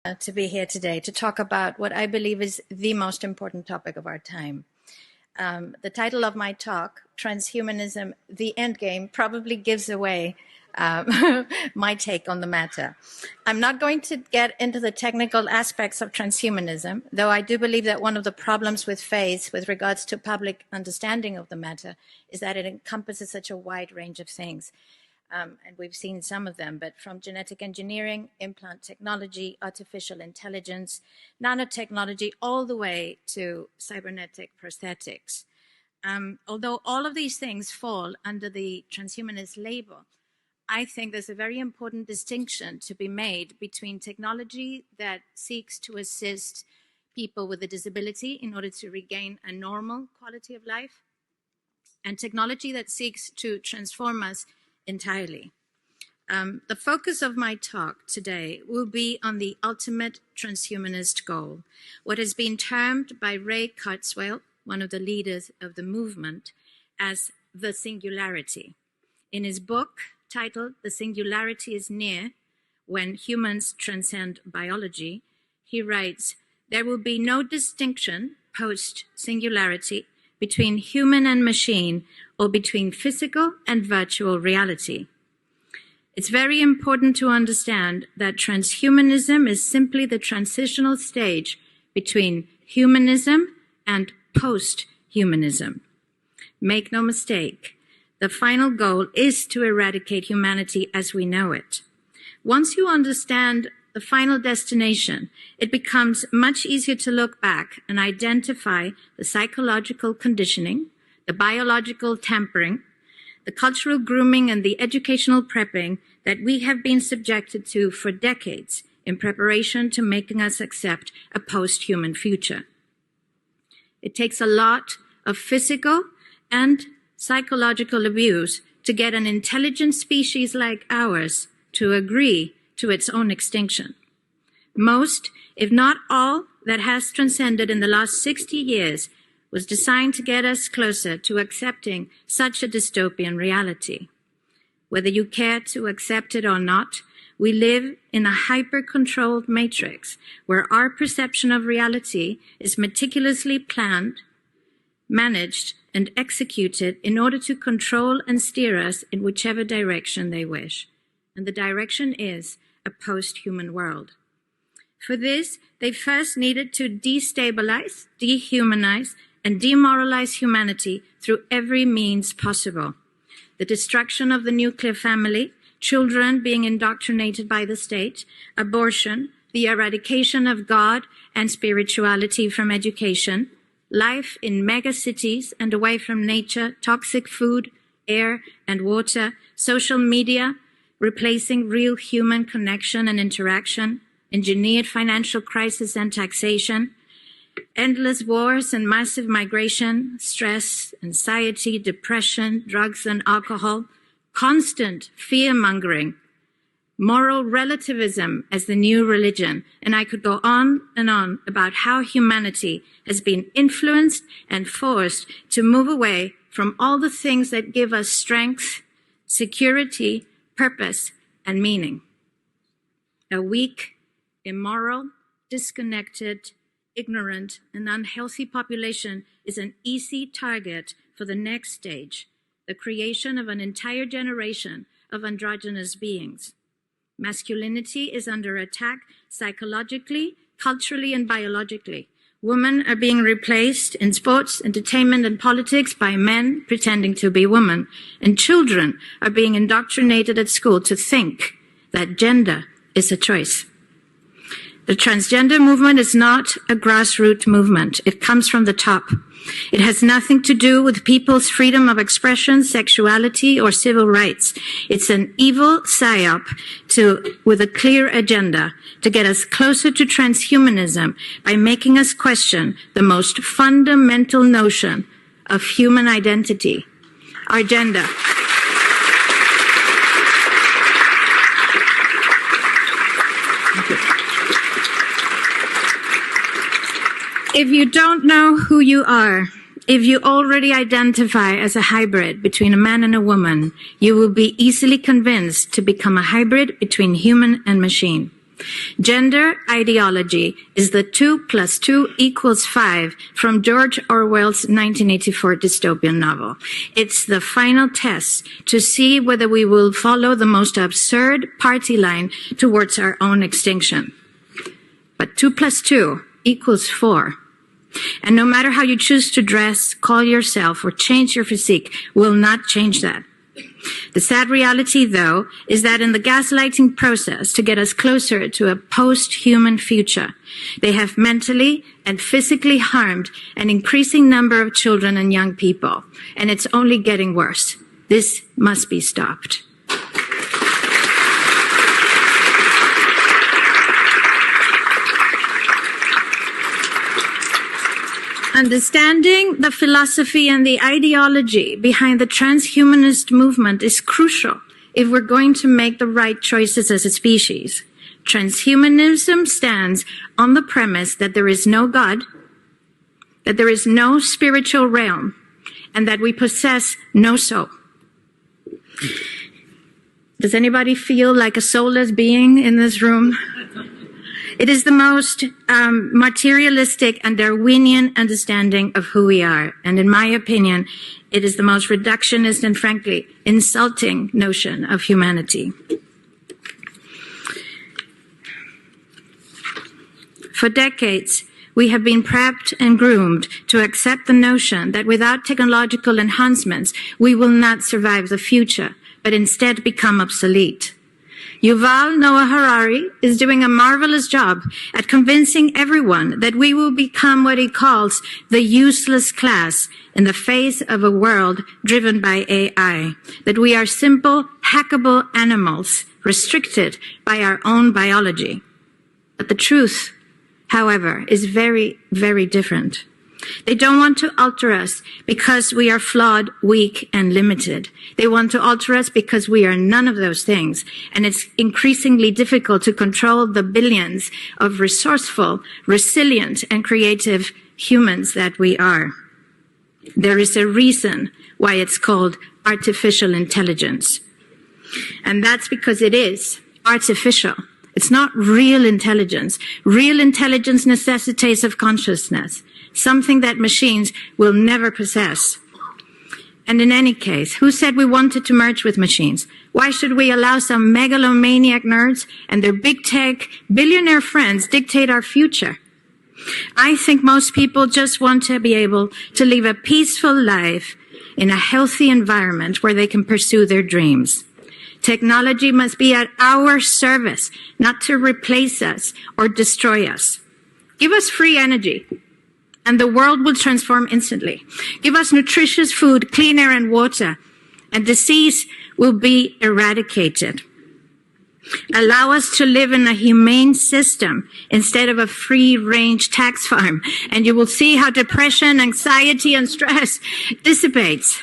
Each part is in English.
To be here today to talk about what I believe is the most important topic of our time. The title of my talk, Transhumanism, the Endgame, probably gives away my take on the matter. I'm not going to get into the technical aspects of transhumanism, though I do believe that one of the problems with faith with regards to public understanding of the matter is that it encompasses such a wide range of things. And we've seen some of them, but from genetic engineering, implant technology, artificial intelligence, nanotechnology, all the way to cybernetic prosthetics. Although all of these things fall under the transhumanist label, I think there's a very important distinction to be made between technology that seeks to assist people with a disability in order to regain a normal quality of life, and technology that seeks to transform us entirely. The focus of my talk today will be on the ultimate transhumanist goal, what has been termed by Ray Kurzweil, one of the leaders of the movement, as the singularity. In his book titled "The Singularity is Near: When Humans Transcend Biology," he writes, "There will be no distinction post-singularity between human and machine, or between physical and virtual reality." It's very important to understand that transhumanism is simply the transitional stage between humanism and post-humanism. Make no mistake, the final goal is to eradicate humanity as we know it. Once you understand the final destination, it becomes much easier to look back and identify the psychological conditioning, the biological tampering, the cultural grooming, and the educational prepping that we have been subjected to for decades in preparation to making us accept a post-human future. It takes a lot of physical and psychological abuse to get an intelligent species like ours to agree to its own extinction. Most, if not all, that has transcended in the last 60 years was designed to get us closer to accepting such a dystopian reality. Whether you care to accept it or not, we live in a hyper-controlled matrix where our perception of reality is meticulously planned, managed, and executed in order to control and steer us in whichever direction they wish. And the direction is a post-human world. For this, they first needed to destabilize, dehumanize, and demoralize humanity through every means possible. The destruction of the nuclear family, children being indoctrinated by the state, abortion, the eradication of God and spirituality from education, life in megacities and away from nature, toxic food, air, and water, social media, replacing real human connection and interaction, engineered financial crisis and taxation, endless wars and massive migration, stress, anxiety, depression, drugs and alcohol, constant fear-mongering, moral relativism as the new religion, and I could go on and on about how humanity has been influenced and forced to move away from all the things that give us strength, security, purpose, and meaning. A weak, immoral, disconnected, ignorant, and unhealthy population is an easy target for the next stage, the creation of an entire generation of androgynous beings. Masculinity is under attack psychologically, culturally, and biologically. Women are being replaced in sports, entertainment, and politics by men pretending to be women, and children are being indoctrinated at school to think that gender is a choice. The transgender movement is not a grassroots movement. It comes from the top. It has nothing to do with people's freedom of expression, sexuality, or civil rights. It's an evil psyop with a clear agenda to get us closer to transhumanism by making us question the most fundamental notion of human identity, our gender. If you don't know who you are, if you already identify as a hybrid between a man and a woman, you will be easily convinced to become a hybrid between human and machine. Gender ideology is the 2 + 2 = 5 from George Orwell's 1984 dystopian novel. It's the final test to see whether we will follow the most absurd party line towards our own extinction. But 2 + 2 = 4. And no matter how you choose to dress, call yourself, or change your physique, will not change that. The sad reality, though, is that in the gaslighting process to get us closer to a post-human future, they have mentally and physically harmed an increasing number of children and young people, and it's only getting worse. This must be stopped. Understanding the philosophy and the ideology behind the transhumanist movement is crucial if we're going to make the right choices as a species. Transhumanism stands on the premise that there is no God, that there is no spiritual realm, and that we possess no soul. Does anybody feel like a soulless being in this room? It is the most materialistic and Darwinian understanding of who we are. And in my opinion, it is the most reductionist and frankly insulting notion of humanity. For decades, we have been prepped and groomed to accept the notion that without technological enhancements, we will not survive the future, but instead become obsolete. Yuval Noah Harari is doing a marvelous job at convincing everyone that we will become what he calls the useless class in the face of a world driven by AI, that we are simple, hackable animals restricted by our own biology. But the truth, however, is very, very different. They don't want to alter us because we are flawed, weak, and limited. They want to alter us because we are none of those things. And it's increasingly difficult to control the billions of resourceful, resilient, and creative humans that we are. There is a reason why it's called artificial intelligence. And that's because it is artificial. It's not real intelligence. Real intelligence necessitates of consciousness, something that machines will never possess. And in any case, who said we wanted to merge with machines? Why should we allow some megalomaniac nerds and their big tech billionaire friends dictate our future? I think most people just want to be able to live a peaceful life in a healthy environment where they can pursue their dreams. Technology must be at our service, not to replace us or destroy us. Give us free energy, and the world will transform instantly. Give us nutritious food, clean air, and water, and disease will be eradicated. Allow us to live in a humane system instead of a free-range tax farm, and you will see how depression, anxiety, and stress dissipates.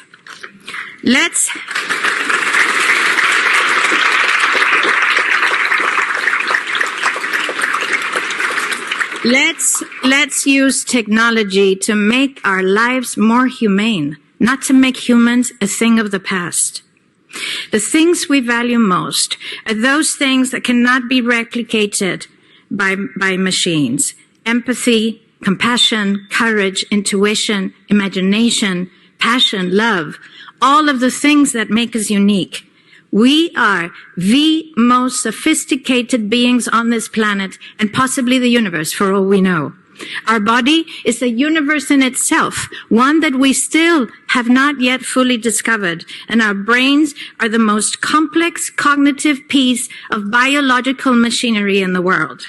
Let's use technology to make our lives more humane, not to make humans a thing of the past. The things we value most are those things that cannot be replicated by machines. Empathy, compassion, courage, intuition, imagination, passion, love, all of the things that make us unique. We are the most sophisticated beings on this planet and possibly the universe, for all we know. Our body is a universe in itself, one that we still have not yet fully discovered, and our brains are the most complex cognitive piece of biological machinery in the world.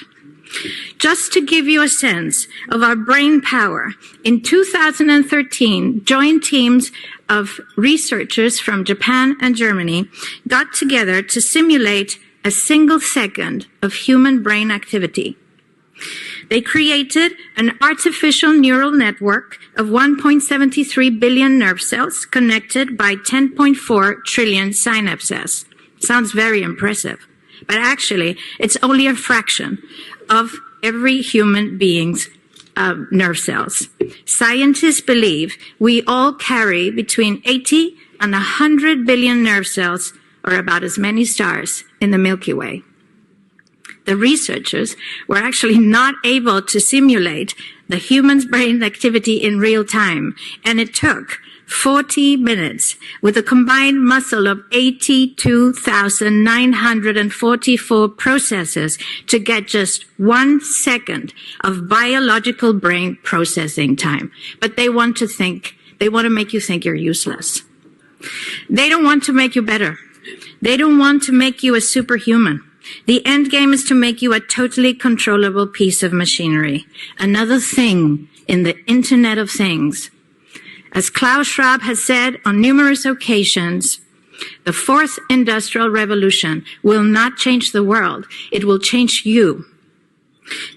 Just to give you a sense of our brain power, in 2013, joint teams of researchers from Japan and Germany got together to simulate a single second of human brain activity. They created an artificial neural network of 1.73 billion nerve cells connected by 10.4 trillion synapses. Sounds very impressive, but actually it's only a fraction of every human being's nerve cells. Scientists believe we all carry between 80 and 100 billion nerve cells, or about as many stars in the Milky Way. the researchers were actually not able to simulate the human's brain activity in real time. And it took 40 minutes with a combined muscle of 82,944 processors to get just 1 second of biological brain processing time. But they want to make you think you're useless. They don't want to make you better. They don't want to make you a superhuman. The end game is to make you a totally controllable piece of machinery, another thing in the Internet of Things. As Klaus Schwab has said on numerous occasions, the fourth industrial revolution will not change the world. It will change you.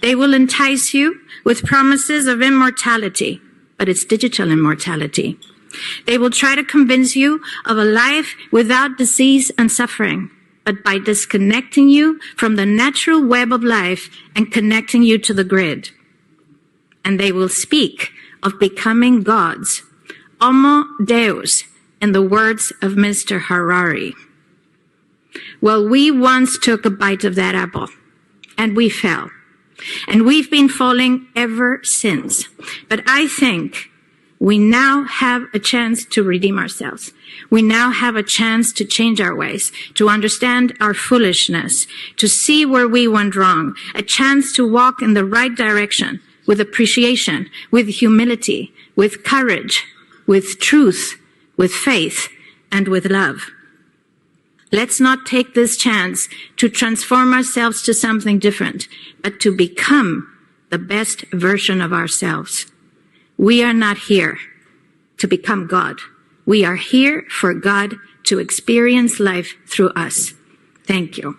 They will entice you with promises of immortality, but it's digital immortality. They will try to convince you of a life without disease and suffering, but by disconnecting you from the natural web of life and connecting you to the grid. And they will speak of becoming gods, Homo Deus, in the words of Mr. Harari. Well, we once took a bite of that apple, and we fell. And we've been falling ever since. But I think we now have a chance to redeem ourselves. We now have a chance to change our ways, to understand our foolishness, to see where we went wrong, a chance to walk in the right direction with appreciation, with humility, with courage, with truth, with faith, and with love. Let's not take this chance to transform ourselves to something different, but to become the best version of ourselves. We are not here to become God. We are here for God to experience life through us. Thank you.